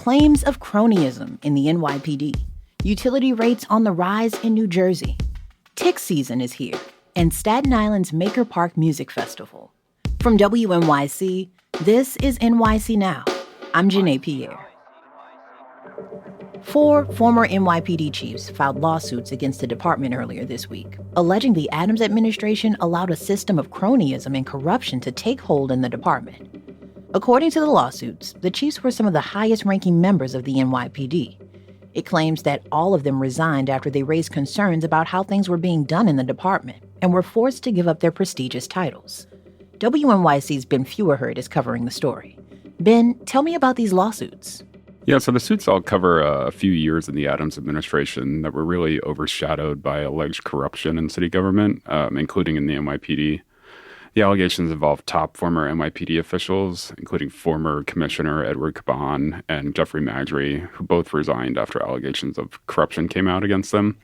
Claims of cronyism in the NYPD. Utility rates on the rise in New Jersey. Tick season is here, and Staten Island's Maker Park Music Festival. From WNYC, this is NYC Now. I'm Janae Pierre. 4 former NYPD chiefs filed lawsuits against the department earlier this week, alleging the Adams administration allowed a system of cronyism and corruption to take hold in the department. According to the lawsuits, the chiefs were some of the highest-ranking members of the NYPD. It claims that all of them resigned after they raised concerns about how things were being done in the department and were forced to give up their prestigious titles. WNYC's Ben Feuerherd is covering the story. Ben, tell me about these lawsuits. Yeah, so the suits all cover a few years in the Adams administration that were really overshadowed by alleged corruption in city government, including in the NYPD. The allegations involve top former NYPD officials, including former Commissioner Edward Caban and Jeffrey Magri, who both resigned after allegations of corruption came out against them.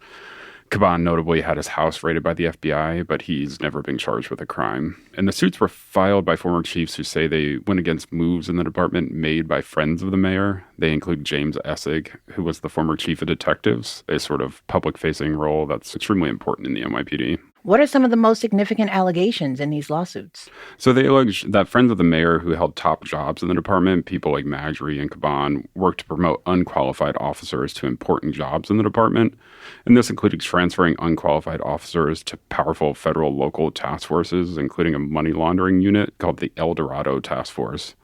Caban notably had his house raided by the FBI, but he's never been charged with a crime. And the suits were filed by former chiefs who say they went against moves in the department made by friends of the mayor. They include James Essig, who was the former chief of detectives, a sort of public-facing role that's extremely important in the NYPD. What are some of the most significant allegations in these lawsuits? So they allege that friends of the mayor who held top jobs in the department, people like Magri and Caban, worked to promote unqualified officers to important jobs in the department. And this included transferring unqualified officers to powerful federal local task forces, including a money laundering unit called the El Dorado Task Force.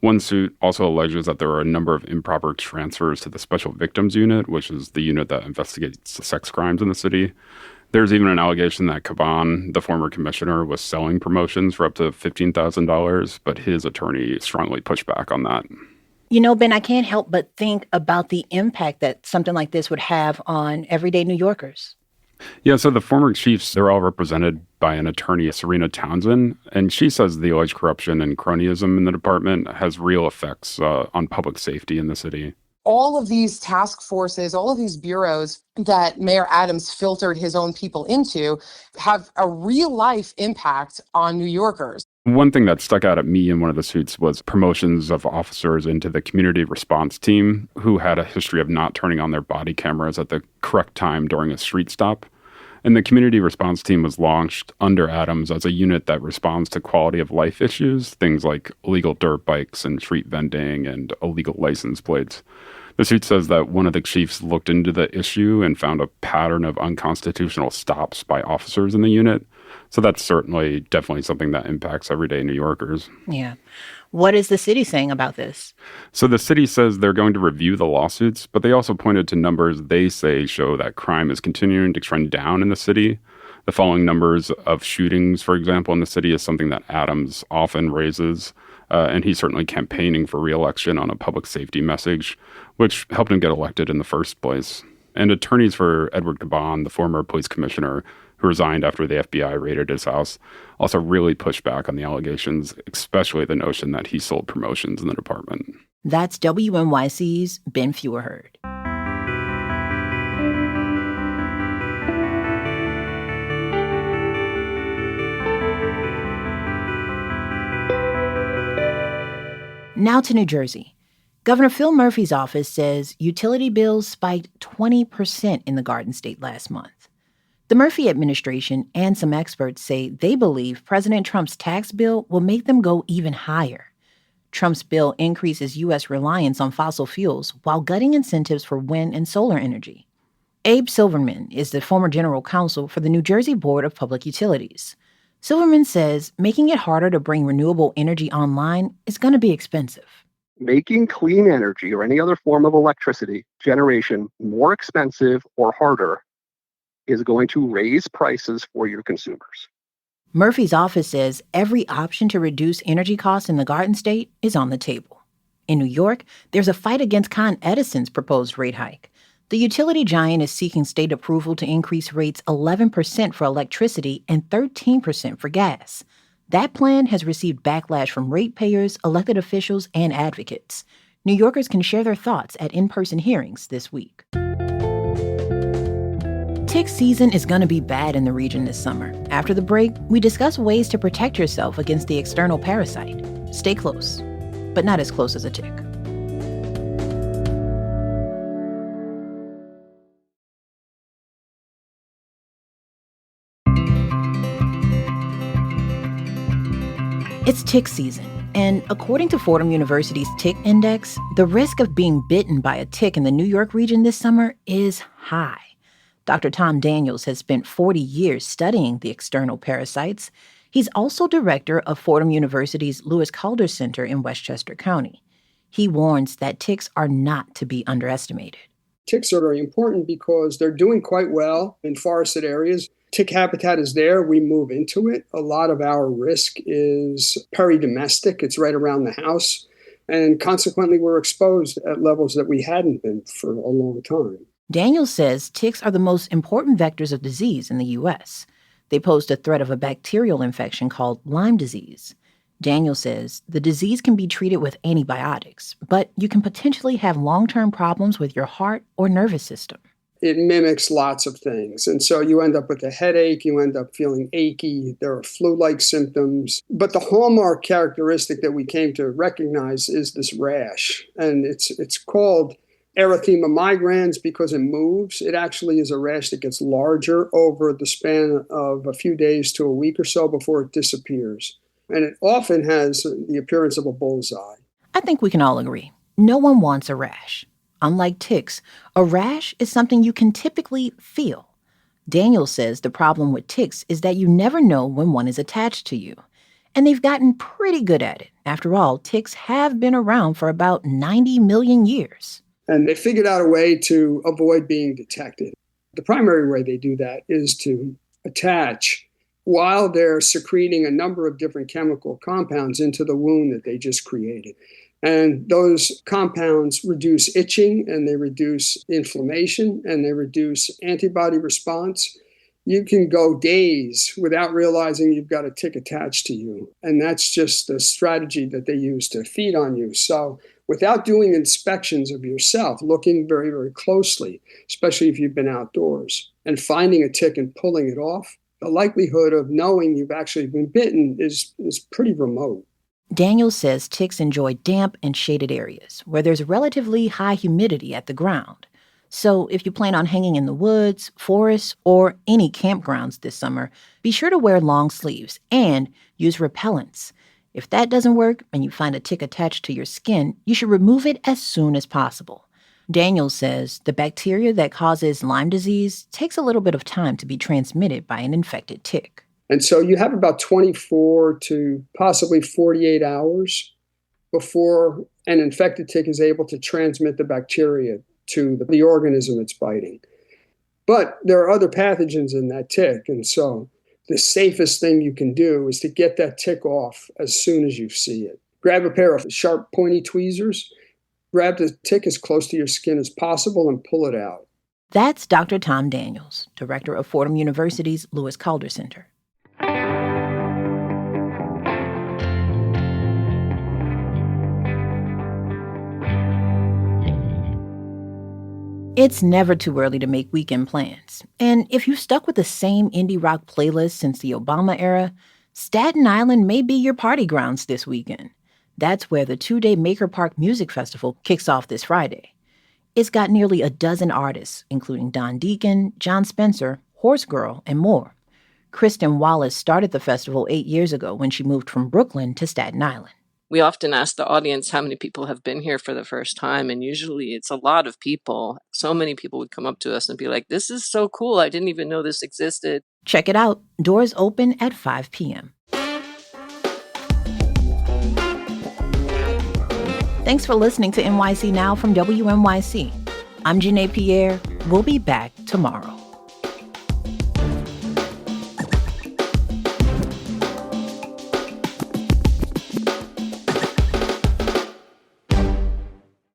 One suit also alleges that there are a number of improper transfers to the Special Victims Unit, which is the unit that investigates sex crimes in the city. There's even an allegation that Caban, the former commissioner, was selling promotions for up to $15,000, but his attorney strongly pushed back on that. You know, Ben, I can't help but think about the impact that something like this would have on everyday New Yorkers. Yeah, so the former chiefs, they're all represented by an attorney, Serena Townsend, and she says the alleged corruption and cronyism in the department has real effects on public safety in the city. All of these task forces, all of these bureaus that Mayor Adams filtered his own people into have a real life impact on New Yorkers. One thing that stuck out at me in one of the suits was promotions of officers into the community response team who had a history of not turning on their body cameras at the correct time during a street stop. And the community response team was launched under Adams as a unit that responds to quality of life issues, things like illegal dirt bikes and street vending and illegal license plates. The suit says that one of the chiefs looked into the issue and found a pattern of unconstitutional stops by officers in the unit. So that's definitely something that impacts everyday New Yorkers. Yeah. What is the city saying about this? So the city says they're going to review the lawsuits, but they also pointed to numbers they say show that crime is continuing to trend down in the city. The following numbers of shootings, for example, in the city is something that Adams often raises. And he's certainly campaigning for re-election on a public safety message, which helped him get elected in the first place. And attorneys for Edward Caban, the former police commissioner who resigned after the FBI raided his house, also really pushed back on the allegations, especially the notion that he sold promotions in the department. That's WNYC's Ben Feuerherd. Now to New Jersey. Governor Phil Murphy's office says utility bills spiked 20% in the Garden State last month. The Murphy administration and some experts say they believe President Trump's tax bill will make them go even higher. Trump's bill increases U.S. reliance on fossil fuels while gutting incentives for wind and solar energy. Abe Silverman is the former general counsel for the New Jersey Board of Public Utilities. Silverman says making it harder to bring renewable energy online is going to be expensive. Making clean energy or any other form of electricity generation more expensive or harder is going to raise prices for your consumers. Murphy's office says every option to reduce energy costs in the Garden State is on the table. In New York, there's a fight against Con Edison's proposed rate hike. The utility giant is seeking state approval to increase rates 11% for electricity and 13% for gas. That plan has received backlash from ratepayers, elected officials, and advocates. New Yorkers can share their thoughts at in-person hearings this week. Tick season is going to be bad in the region this summer. After the break, we discuss ways to protect yourself against the external parasite. Stay close, but not as close as a tick. It's tick season, and according to Fordham University's Tick Index, the risk of being bitten by a tick in the New York region this summer is high. Dr. Tom Daniels has spent 40 years studying the external parasites. He's also director of Fordham University's Lewis Calder Center in Westchester County. He warns that ticks are not to be underestimated. Ticks are very important because they're doing quite well in forested areas. Tick habitat is there. We move into it. A lot of our risk is peridomestic. It's right around the house. And consequently, we're exposed at levels that we hadn't been for a long time. Daniel says ticks are the most important vectors of disease in the U.S. They pose the threat of a bacterial infection called Lyme disease. Daniel says the disease can be treated with antibiotics, but you can potentially have long-term problems with your heart or nervous system. It mimics lots of things. And so you end up with a headache, you end up feeling achy, there are flu-like symptoms. But the hallmark characteristic that we came to recognize is this rash. And it's called erythema migrans because it moves. It actually is a rash that gets larger over the span of a few days to a week or so before it disappears. And it often has the appearance of a bullseye. I think we can all agree. No one wants a rash. Unlike ticks, a rash is something you can typically feel. Daniel says the problem with ticks is that you never know when one is attached to you. And they've gotten pretty good at it. After all, ticks have been around for about 90 million years. And they figured out a way to avoid being detected. The primary way they do that is to attach while they're secreting a number of different chemical compounds into the wound that they just created. And those compounds reduce itching, and they reduce inflammation, and they reduce antibody response. You can go days without realizing you've got a tick attached to you. And that's just the strategy that they use to feed on you. So without doing inspections of yourself, looking very, very closely, especially if you've been outdoors, and finding a tick and pulling it off, the likelihood of knowing you've actually been bitten is pretty remote. Daniel says ticks enjoy damp and shaded areas where there's relatively high humidity at the ground. So if you plan on hanging in the woods, forests, or any campgrounds this summer, be sure to wear long sleeves and use repellents. If that doesn't work and you find a tick attached to your skin, you should remove it as soon as possible. Daniel says the bacteria that causes Lyme disease takes a little bit of time to be transmitted by an infected tick. And so you have about 24 to possibly 48 hours before an infected tick is able to transmit the bacteria to the organism it's biting. But there are other pathogens in that tick. And so the safest thing you can do is to get that tick off as soon as you see it. Grab a pair of sharp, pointy tweezers, grab the tick as close to your skin as possible, and pull it out. That's Dr. Tom Daniels, director of Fordham University's Lewis Calder Center. It's never too early to make weekend plans. And if you've stuck with the same indie rock playlist since the Obama era, Staten Island may be your party grounds this weekend. That's where the 2-day Maker Park Music Festival kicks off this Friday. It's got nearly a dozen artists, including Don Deacon, John Spencer, Horse Girl, and more. Kristen Wallace started the festival 8 years ago when she moved from Brooklyn to Staten Island. We often ask the audience how many people have been here for the first time, and usually it's a lot of people. So many people would come up to us and be like, "This is so cool. I didn't even know this existed." Check it out. Doors open at 5 p.m. Thanks for listening to NYC Now from WNYC. I'm Janae Pierre. We'll be back tomorrow.